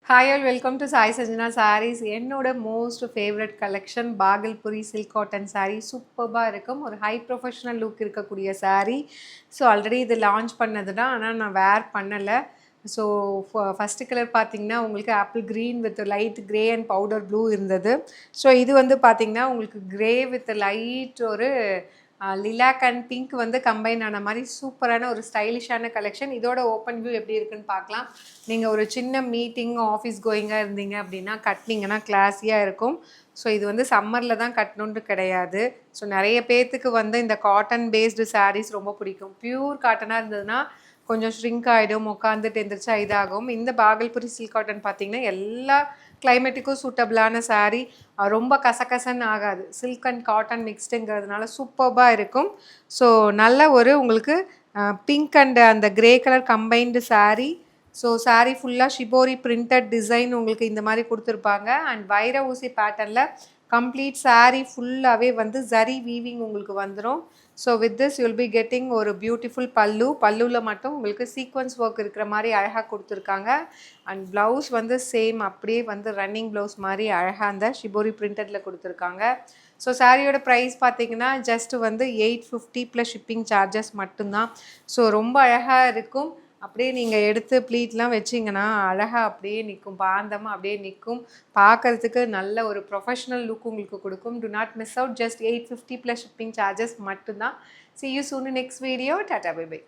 Hi all welcome to Sai Sajana sarees. என்னோட most favourite collection Bhagalpuri silk cotton saree. சூப்பராக இருக்கும், ஒரு ஹை ப்ரொஃபஷனல் லுக் இருக்கக்கூடிய சாரீ. ஸோ ஆல்ரெடி இது லான்ச் பண்ணது தான், ஆனால் நான் வேர் பண்ணலை. ஸோ ஃபஸ்ட்டு கலர் பார்த்தீங்கன்னா உங்களுக்கு apple green with light grey and powder blue இருந்தது. ஸோ இது வந்து பார்த்திங்கன்னா உங்களுக்கு க்ரே வித் லைட் ஒரு லிலாக் அண்ட் பிங்க் வந்து கம்பைன் ஆன மாதிரி சூப்பரான ஒரு ஸ்டைலிஷான கலெக்ஷன். இதோட ஓப்பன் வியூ எப்படி இருக்குன்னு பார்க்கலாம். நீங்கள் ஒரு சின்ன மீட்டிங் ஆஃபீஸ் கோயிங்காக இருந்தீங்க அப்படின்னா கட்டினீங்கன்னா கிளாஸியாக இருக்கும். ஸோ இது வந்து சம்மரில் தான் கட்டணுன்ட்டு கிடையாது. ஸோ நிறைய பேர்த்துக்கு வந்து இந்த காட்டன் பேஸ்டு சாரீஸ் ரொம்ப பிடிக்கும். பியூர் காட்டனாக இருந்ததுன்னா கொஞ்சம் ஷ்ரிங்க் ஆகிடும், உட்காந்துட்டு எந்திரிச்சா இதாகும். இந்த பாகல்புரி சில்க் காட்டன் பார்த்திங்கன்னா எல்லா கிளைமேட்டுக்கும் சூட்டபிளான சாரீ. ரொம்ப கசகசன்னு ஆகாது, சில்க் அண்ட் காட்டன் மிக்ஸ்டுங்கிறதுனால சூப்பராக இருக்கும். ஸோ நல்ல ஒரு உங்களுக்கு பிங்க் அண்ட் அந்த grey colour combined sari. So sari ஃபுல்லாக ஷிபோரி பிரிண்டட் டிசைன் உங்களுக்கு இந்த மாதிரி கொடுத்துருப்பாங்க. அண்ட் வைர ஊசி பேட்டர்னில் கம்ப்ளீட் சாரீ ஃபுல்லாகவே வந்து ஜரி வீவிங் உங்களுக்கு வந்துடும். So with this you'll be getting ஒரு பியூட்டிஃபுல் பல்லுவில் மட்டும் உங்களுக்கு சீக்வன்ஸ் ஒர்க் இருக்கிற மாதிரி அழகாக கொடுத்துருக்காங்க. அண்ட் ப்ளவுஸ் வந்து சேம் அப்படியே வந்து ரன்னிங் ப்ளவுஸ் மாதிரி அழகாக அந்த ஷிபோரி பிரிண்டடில் கொடுத்துருக்காங்க. ஸோ சாரியோட ப்ரைஸ் பார்த்தீங்கன்னா ஜஸ்ட்டு வந்து 850 ப்ளஸ் ஷிப்பிங் சார்ஜஸ் மட்டும்தான். ஸோ ரொம்ப அழகாக இருக்கும். அப்படியே நீங்கள் எடுத்து ப்ளீட்லாம் வச்சிங்கன்னா அழகாக அப்படியே நிற்கும், பாந்தமாக அப்படியே நிற்கும். பார்க்குறதுக்கு நல்ல ஒரு ப்ரொஃபஷ்னல் லுக் உங்களுக்கு கொடுக்கும். To not miss out. Just 850 plus shipping charges மட்டும்தான். See you soon in next video. Tata, bye bye.